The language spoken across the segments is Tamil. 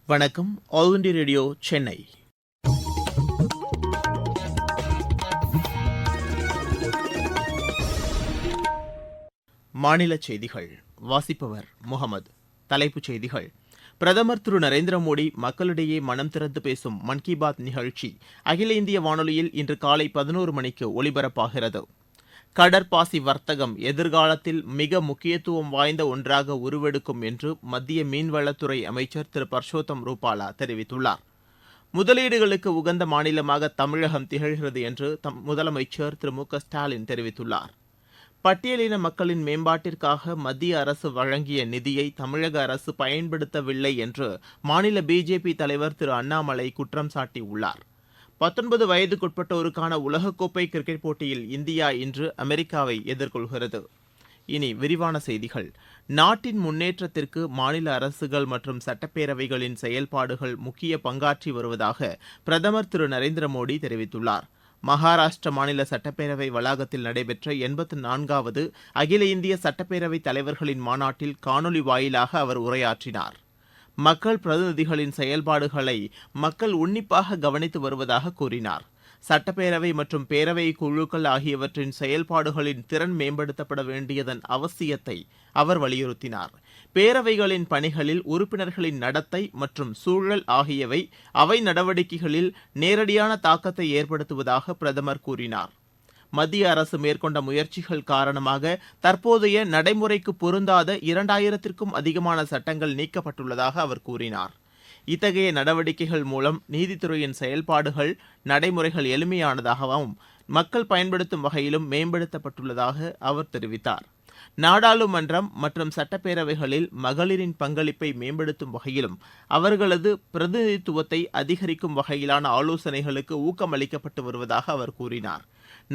வணக்கம். All India radio Chennai. மாநில செய்திகள் வாசிப்பவர் முகமது. தலைப்புச் செய்திகள்: பிரதமர் திரு நரேந்திர மோடி மக்களிடையே மனம் திறந்து பேசும் மன் கி பாத் நிகழ்ச்சி அகில இந்திய வானொலியில் இன்று காலை 11 மணிக்கு ஒலிபரப்பாகிறது. கடற்பாசி வர்த்தகம் எதிர்காலத்தில் மிக முக்கியத்துவம் வாய்ந்த ஒன்றாக உருவெடுக்கும் என்று மத்திய மீன்வளத்துறை அமைச்சர் திரு பர்ஷோத்தம் ரூபாலா தெரிவித்துள்ளார். முதலீடுகளுக்கு உகந்த மாநிலமாக தமிழகம் திகழ்கிறது என்று முதலமைச்சர் திரு மு க ஸ்டாலின் தெரிவித்துள்ளார். பட்டியலின மக்களின் மேம்பாட்டிற்காக மத்திய அரசு வழங்கிய நிதியை தமிழக அரசு பயன்படுத்தவில்லை என்று மாநில பிஜேபி தலைவர் திரு அண்ணாமலை குற்றம் சாட்டியுள்ளார். 19 வயதுக்குட்பட்டோருக்கான உலகக்கோப்பை கிரிக்கெட் போட்டியில் இந்தியா இன்று அமெரிக்காவை எதிர்கொள்கிறது. இனி விரிவான செய்திகள். நாட்டின் முன்னேற்றத்திற்கு மாநில அரசுகள் மற்றும் சட்டப்பேரவைகளின் செயல்பாடுகள் முக்கிய பங்காற்றி வருவதாக பிரதமர் திரு நரேந்திர மோடி தெரிவித்துள்ளார். மகாராஷ்டிர மாநில சட்டப்பேரவை வளாகத்தில் நடைபெற்ற 84வது அகில இந்திய சட்டப்பேரவை தலைவர்களின் மாநாட்டில் காணொலி வாயிலாக அவர் உரையாற்றினார். மக்கள் பிரதிநிதிகளின் செயல்பாடுகளை மக்கள் உன்னிப்பாக கவனித்து வருவதாக கூறினார். சட்டப்பேரவை மற்றும் பேரவை குழுக்கள் ஆகியவற்றின் செயல்பாடுகளின் திறன் மேம்படுத்தப்பட வேண்டியதன் அவசியத்தை அவர் வலியுறுத்தினார். பேரவைகளின் பணிகளில் உறுப்பினர்களின் நடத்தை மற்றும் சூழல் ஆகியவை அவை நடவடிக்கைகளில் நேரடியான தாக்கத்தை ஏற்படுத்துவதாக பிரதமர் கூறினார். மத்திய அரசு மேற்கொண்ட முயற்சிகள் காரணமாக தற்போதைய நடைமுறைக்கு பொருந்தாத 2000க்கும் அதிகமான சட்டங்கள் நீக்கப்பட்டுள்ளதாக அவர் கூறினார். இத்தகைய நடவடிக்கைகள் மூலம் நீதித்துறையின் செயல்பாடுகள் நடைமுறைகள் எளிமையானதாகவும் மக்கள் பயன்படுத்தும் வகையிலும் மேம்படுத்தப்பட்டுள்ளதாக அவர் தெரிவித்தார். நாடாளுமன்றம் மற்றும் சட்டப்பேரவைகளில் மகளிரின் பங்களிப்பை மேம்படுத்தும் வகையிலும் அவர்களது பிரதிநிதித்துவத்தை அதிகரிக்கும் வகையிலான ஆலோசனைகளுக்கு ஊக்கமளிக்கப்பட்டு வருவதாக அவர் கூறினார்.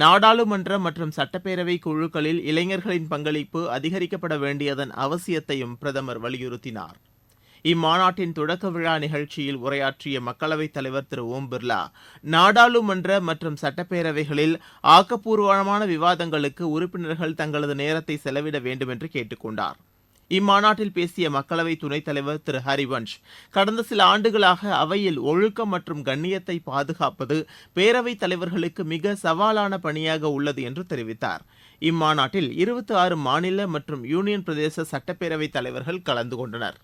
நாடாளுமன்ற மற்றும் சட்டப்பேரவை குழுக்களில் இளைஞர்களின் பங்களிப்பு அதிகரிக்கப்பட வேண்டியதன் அவசியத்தையும் பிரதமர் வலியுறுத்தினார். இம்மாநாட்டின் தொடக்க விழா நிகழ்ச்சியில் உரையாற்றிய மக்களவைத் தலைவர் திரு ஓம் பிர்லா, நாடாளுமன்ற மற்றும் சட்டப்பேரவைகளில் ஆக்கப்பூர்வமான விவாதங்களுக்கு உறுப்பினர்கள் தங்களது நேரத்தை செலவிட வேண்டும் என்று கேட்டுக் கொண்டார். இம்மாநாட்டில் பேசிய மக்களவை துணைத் தலைவர் திரு ஹரிவன்ஷ், கடந்த சில ஆண்டுகளாக அவையில் ஒழுக்கம் மற்றும் கண்ணியத்தை பாதுகாப்பது பேரவைத் தலைவர்களுக்கு மிக சவாலான பணியாக உள்ளது என்று தெரிவித்தார். இம்மாநாட்டில் 26 மாநில மற்றும் யூனியன் பிரதேச சட்டப்பேரவைத் தலைவர்கள் கலந்து கொண்டனர்.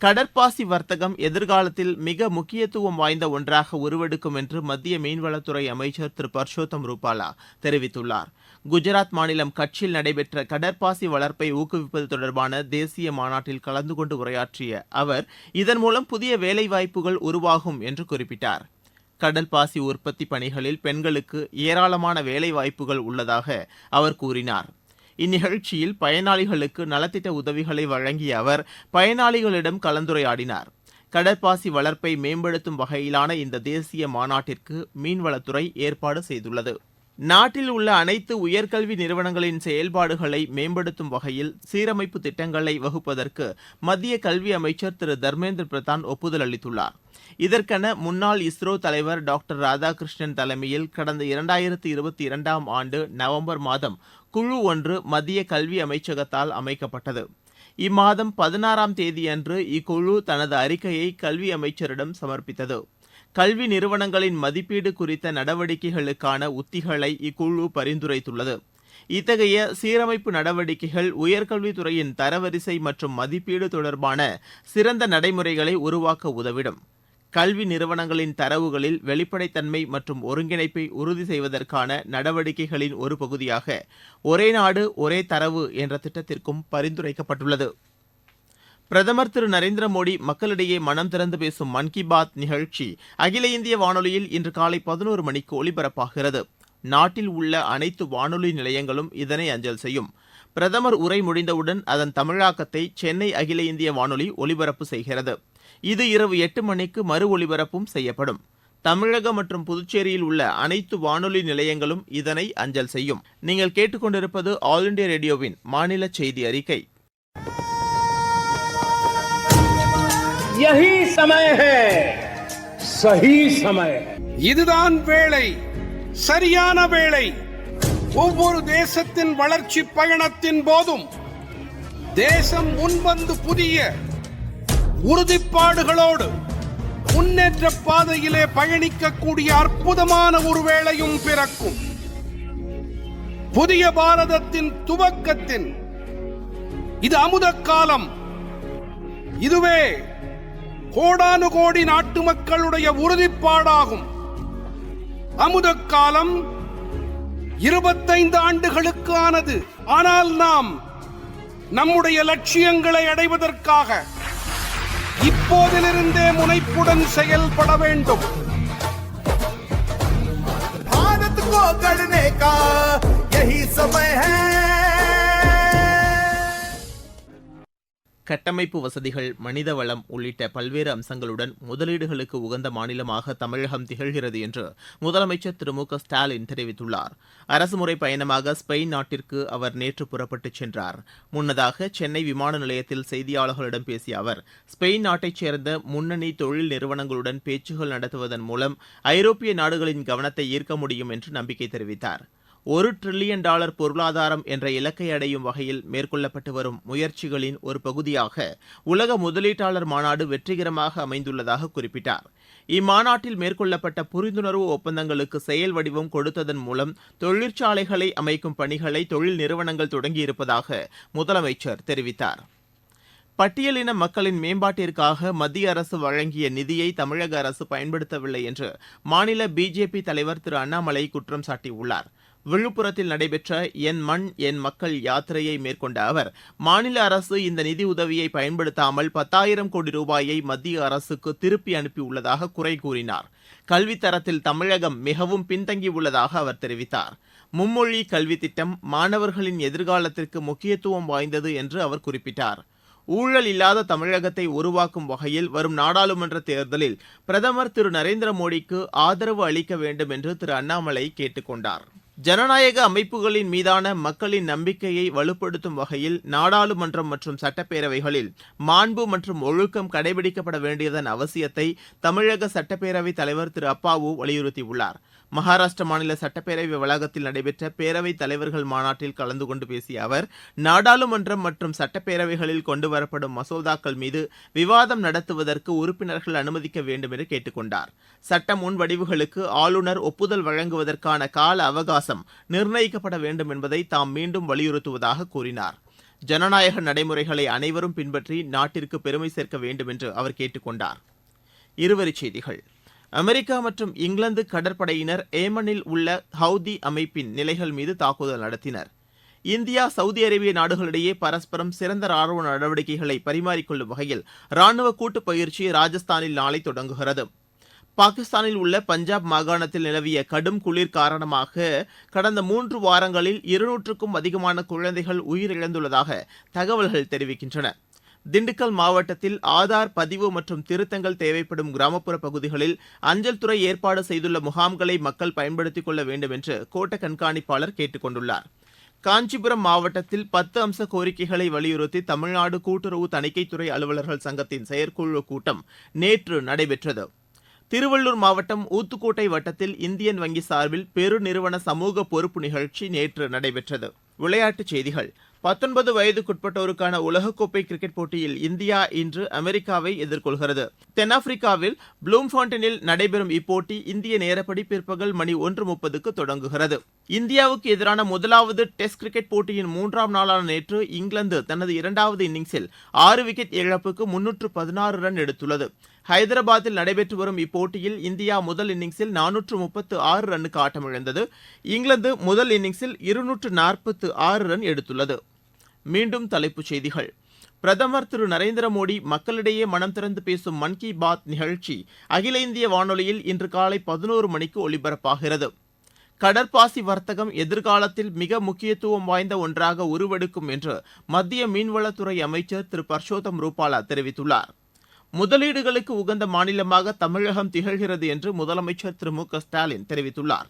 கடற்பாசி வர்த்தகம் எதிர்காலத்தில் மிக முக்கியத்துவம் வாய்ந்த ஒன்றாக உருவெடுக்கும் என்று மத்திய மீன்வளத்துறை அமைச்சர் திரு பர்ஷோத்தம் ரூபாலா தெரிவித்துள்ளார். குஜராத் மாநிலம் கட்சில் நடைபெற்ற கடற்பாசி வளர்ப்பை ஊக்குவிப்பது தொடர்பான தேசிய மாநாட்டில் கலந்து கொண்டு உரையாற்றிய அவர், இதன் மூலம் புதிய வேலைவாய்ப்புகள் உருவாகும் என்று குறிப்பிட்டார். கடல்பாசி உற்பத்தி பணிகளில் பெண்களுக்கு ஏராளமான வேலைவாய்ப்புகள் உள்ளதாக அவர் கூறினார். இந்நிகழ்ச்சியில் பயனாளிகளுக்கு நலத்திட்ட உதவிகளை வழங்கிய அவர் பயனாளிகளிடம் கலந்துரையாடினார். கடற்பாசி வளர்ப்பை மேம்படுத்தும் வகையிலான இந்த தேசிய மாநாட்டிற்கு மீன்வளத்துறை ஏற்பாடு செய்துள்ளது. நாட்டில் உள்ள அனைத்து உயர்கல்வி நிறுவனங்களின் செயல்பாடுகளை மேம்படுத்தும் வகையில் சீரமைப்பு திட்டங்களை வகுப்பதற்கு மத்திய கல்வி அமைச்சர் திரு தர்மேந்திர பிரதான் ஒப்புதல் அளித்துள்ளார். இதற்கென முன்னாள் இஸ்ரோ தலைவர் டாக்டர் ராதாகிருஷ்ணன் தலைமையில் கடந்த 2022ஆம் ஆண்டு நவம்பர் மாதம் குழு ஒன்று மத்திய கல்வி அமைச்சகத்தால் அமைக்கப்பட்டது. இம்மாதம் 16ஆம் தேதியன்று இக்குழு தனது அறிக்கையை கல்வி அமைச்சரிடம் சமர்ப்பித்தது. கல்வி நிறுவனங்களின் மதிப்பீடு குறித்த நடவடிக்கைகளுக்கான உத்திகளை இக்குழு பரிந்துரைத்துள்ளது. இத்தகைய சீரமைப்பு நடவடிக்கைகள் உயர்கல்வித்துறையின் தரவரிசை மற்றும் மதிப்பீடு தொடர்பான சிறந்த நடைமுறைகளை உருவாக்க உதவிடும். கல்வி நிறுவனங்களின் தரவுகளில் வெளிப்படைத்தன்மை மற்றும் ஒருங்கிணைப்பை உறுதி செய்வதற்கான நடவடிக்கைகளின் ஒரு பகுதியாக ஒரே நாடு ஒரே தரவு என்ற திட்டத்திற்கும் பரிந்துரைக்கப்பட்டுள்ளது. பிரதமர் திரு நரேந்திர மோடி மக்களிடையே மனம் திறந்து பேசும் மன் கி பாத் நிகழ்ச்சி அகில இந்திய வானொலியில் இன்று காலை 11 மணிக்கு ஒலிபரப்பாகிறது. நாட்டில் உள்ள அனைத்து வானொலி நிலையங்களும் இதனை அஞ்சல் செய்யும். பிரதமர் உரை முடிந்தவுடன் அதன் தமிழாக்கத்தை சென்னை அகில இந்திய வானொலி ஒலிபரப்பு செய்கிறது. இது இரவு 8 மணிக்கு மறு ஒலிபரப்பும் செய்யப்படும். தமிழகம் மற்றும் புதுச்சேரியில் உள்ள அனைத்து வானொலி நிலையங்களும் இதனை அஞ்சல் செய்யும். நீங்கள் கேட்டுக்கொண்டிருப்பது ஆல் இண்டியா ரேடியோவின் மாநில செய்தி அறிக்கை. यही समय है, सही समय. இதுதான் வேளை, சரியான வேளை. ஒவ்வொரு தேசத்தின் வளர்ச்சி பயணத்தின் போதும் தேசம் முன்வந்து புதிய உறுதிப்பாடுகளோடு முன்னேற்ற பாதையிலே பயணிக்கக்கூடிய அற்புதமான ஒரு வேளையும் பிறக்கும். புதிய பாரதத்தின் துவக்கத்தின் இது அமுத காலம். இதுவே கோடானு கோடி நாட்டு மக்களுடைய உறுதிப்பாடாகும். அமுத காலம் 25 ஆண்டுகளுக்கு ஆனது. ஆனால் நாம் நம்முடைய லட்சியங்களை அடைவதற்காக இப்போதிலிருந்தே முனைப்புடன் செயல்பட வேண்டும். भारत को गढ़ने का यही समय है. கட்டமைப்பு வசதிகள், மனித வளம் உள்ளிட்ட பல்வேறு அம்சங்களுடன் முதலீடுகளுக்கு உகந்த மாநிலமாக தமிழகம் திகழ்கிறது என்று முதலமைச்சர் திரு மு க ஸ்டாலின் தெரிவித்துள்ளார். அரசுமுறை பயணமாக ஸ்பெயின் நாட்டிற்கு அவர் நேற்று புறப்பட்டுச் சென்றார். முன்னதாக சென்னை விமான நிலையத்தில் செய்தியாளர்களிடம் பேசிய அவர், ஸ்பெயின் நாட்டைச் சேர்ந்த முன்னணி தொழில் நிறுவனங்களுடன் பேச்சுகள் நடத்துவதன் மூலம் ஐரோப்பிய நாடுகளின் கவனத்தை ஈர்க்க முடியும் என்று நம்பிக்கை தெரிவித்தார். $1 டிரில்லியன் பொருளாதாரம் என்ற இலக்கை அடையும் வகையில் மேற்கொள்ளப்பட்டு வரும் முயற்சிகளின் ஒரு பகுதியாக உலக முதலீட்டாளர் மாநாடு வெற்றிகரமாக அமைந்துள்ளதாக குறிப்பிட்டார். இம்மாநாட்டில் மேற்கொள்ளப்பட்ட புரிந்துணர்வு ஒப்பந்தங்களுக்கு செயல் வடிவம் கொடுத்ததன் மூலம் தொழிற்சாலைகளை அமைக்கும் பணிகளை தொழில் நிறுவனங்கள் தொடங்கியிருப்பதாக முதலமைச்சர் தெரிவித்தார். பட்டியலின மக்களின் மேம்பாட்டிற்காக மத்திய அரசு வழங்கிய நிதியை தமிழக அரசு பயன்படுத்தவில்லை என்று மாநில பிஜேபி தலைவர் திரு அண்ணாமலை குற்றம் சாட்டியுள்ளார். விழுப்புரத்தில் நடைபெற்ற என் மண் என் மக்கள் யாத்திரையை மேற்கொண்ட அவர், மாநில அரசு இந்த நிதி உதவியை பயன்படுத்தாமல் 10,000 கோடி ரூபாயை மத்திய அரசுக்கு திருப்பி அனுப்பியுள்ளதாக குறை கூறினார். கல்வித் தரத்தில் தமிழகம் மிகவும் பின்தங்கியுள்ளதாக அவர் தெரிவித்தார். மும்மொழி கல்வி திட்டம் மாணவர்களின் எதிர்காலத்திற்கு முக்கியத்துவம் வாய்ந்தது என்று அவர் குறிப்பிட்டார். ஊழல் இல்லாத தமிழகத்தை உருவாக்கும் வகையில் வரும் நாடாளுமன்ற தேர்தலில் பிரதமர் திரு நரேந்திர மோடிக்கு ஆதரவு அளிக்க வேண்டும் என்று திரு அண்ணாமலை கேட்டுக் கொண்டார். ஜனநாயக அமைப்புகளின் மீதான மக்களின் நம்பிக்கையை வலுப்படுத்தும் வகையில் நாடாளுமன்றம் மற்றும் சட்டப்பேரவைகளில் மாண்பு மற்றும் ஒழுக்கம் கடைபிடிக்கப்பட வேண்டியதன் அவசியத்தை தமிழக சட்டப்பேரவைத் தலைவர் திரு அப்பாவு வலியுறுத்தியுள்ளார். மகாராஷ்டிர மாநில சட்டப்பேரவை வளாகத்தில் நடைபெற்ற பேரவைத் தலைவர்கள் மாநாட்டில் கலந்து கொண்டு பேசிய அவர், நாடாளுமன்றம் மற்றும் சட்டப்பேரவைகளில் கொண்டுவரப்படும் மசோதாக்கள் மீது விவாதம் நடத்துவதற்கு உறுப்பினர்கள் அனுமதிக்க வேண்டும் என்று கேட்டுக் கொண்டார். சட்ட முன்வடிவுகளுக்கு ஆளுநர் ஒப்புதல் வழங்குவதற்கான கால அவகாசம் நிர்ணயிக்கப்பட வேண்டும் என்பதை தாம் மீண்டும் வலியுறுத்துவதாக கூறினார். ஜனநாயக நடைமுறைகளை அனைவரும் பின்பற்றி நாட்டிற்கு பெருமை சேர்க்க வேண்டும் என்று அவர் கேட்டுக் கொண்டார். இருவரிச் செய்திகள். அமெரிக்கா மற்றும் இங்கிலாந்து கடற்படையினர் ஏமனில் உள்ள ஹவுதி அமைப்பின் நிலைகள் மீது தாக்குதல் நடத்தினர். இந்தியா சவுதி அரேபிய நாடுகளிடையே பரஸ்பரம் சிறந்த ராணுவ நடவடிக்கைகளை பரிமாறிக்கொள்ளும் வகையில் ராணுவ கூட்டு பயிற்சி ராஜஸ்தானில் நாளை தொடங்குகிறது. பாகிஸ்தானில் உள்ள பஞ்சாப் மாகாணத்தில் நிலவிய கடும் குளிர் காரணமாக கடந்த 3 வாரங்களில் 200க்கும் அதிகமான குழந்தைகள் உயிரிழந்துள்ளதாக தகவல்கள் தெரிவிக்கின்றன. திண்டுக்கல் மாவட்டத்தில் ஆதார் பதிவு மற்றும் திருத்தங்கள் தேவைப்படும் கிராமப்புற பகுதிகளில் அஞ்சல் துறை ஏற்பாடு செய்துள்ள முகாம்களை மக்கள் பயன்படுத்திக் கொள்ள வேண்டும் என்று கோட்ட கண்காணிப்பாளர் கேட்டுக் கொண்டுள்ளார். காஞ்சிபுரம் மாவட்டத்தில் 10 அம்ச கோரிக்கைகளை வலியுறுத்தி தமிழ்நாடு கூட்டுறவு தணிக்கைத்துறை அலுவலர்கள் சங்கத்தின் செயற்குழு கூட்டம் நேற்று நடைபெற்றது. திருவள்ளூர் மாவட்டம் ஊத்துக்கோட்டை வட்டத்தில் இந்தியன் வங்கி சார்பில் பெருநிறுவன சமூக பொறுப்பு நிகழ்ச்சி நேற்று நடைபெற்றது. விளையாட்டுச் செய்திகள். 19 வயதுக்குட்பட்டோருக்கான உலகக்கோப்பை கிரிக்கெட் போட்டியில் இந்தியா இன்று அமெரிக்காவை எதிர்கொள்கிறது. தென்னாப்பிரிக்காவில் ப்ளூம்ஃபாண்டனில் நடைபெறும் இப்போட்டி இந்திய நேரப்படி பிற்பகல் மணி 1:30க்கு தொடங்குகிறது. இந்தியாவுக்கு எதிரான முதலாவது டெஸ்ட் கிரிக்கெட் போட்டியின் 3ஆம் நாளான நேற்று இங்கிலாந்து தனது 2வது இன்னிங்ஸில் 6 விக்கெட் இழப்புக்கு 316 ரன் எடுத்துள்ளது. ஹைதராபாத்தில் நடைபெற்று வரும் இப்போட்டியில் இந்தியா முதல் இன்னிங்ஸில் 436 ரன்னுக்கு ஆட்டமிழந்தது. இங்கிலாந்து முதல் இன்னிங்ஸில் 246 ரன் எடுத்துள்ளது. மீண்டும் தலைப்புச் செய்திகள். பிரதமர் திரு நரேந்திர மோடி மக்களிடையே மனம் திறந்து பேசும் மன் கி பாத் நிகழ்ச்சி அகில இந்திய வானொலியில் இன்று காலை 11 மணிக்கு ஒலிபரப்பாகிறது. கடற்பாசி வர்த்தகம் எதிர்காலத்தில் மிக முக்கியத்துவம் வாய்ந்த ஒன்றாக உருவெடுக்கும் என்று மத்திய மீன்வளத்துறை அமைச்சர் திரு பர்ஷோத்தம் ரூபாலா தெரிவித்துள்ளார். முதலீடுகளுக்கு உகந்த மாநிலமாக தமிழகம் திகழ்கிறது என்று முதலமைச்சர் திரு மு க ஸ்டாலின் தெரிவித்துள்ளார்.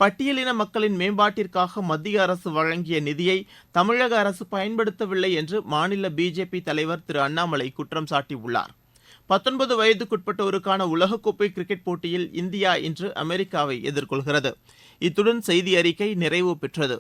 பட்டியலின மக்களின் மேம்பாட்டிற்காக மத்திய அரசு வழங்கிய நிதியை தமிழக அரசு பயன்படுத்தவில்லை என்று மாநில பிஜேபி தலைவர் திரு அண்ணாமலை குற்றம் சாட்டியுள்ளார். 19 வயதுக்குட்பட்டோருக்கான உலகக்கோப்பை கிரிக்கெட் போட்டியில் இந்தியா இன்று அமெரிக்காவை எதிர்கொள்கிறது. இத்துடன் செய்தி அறிக்கை நிறைவு பெற்றது.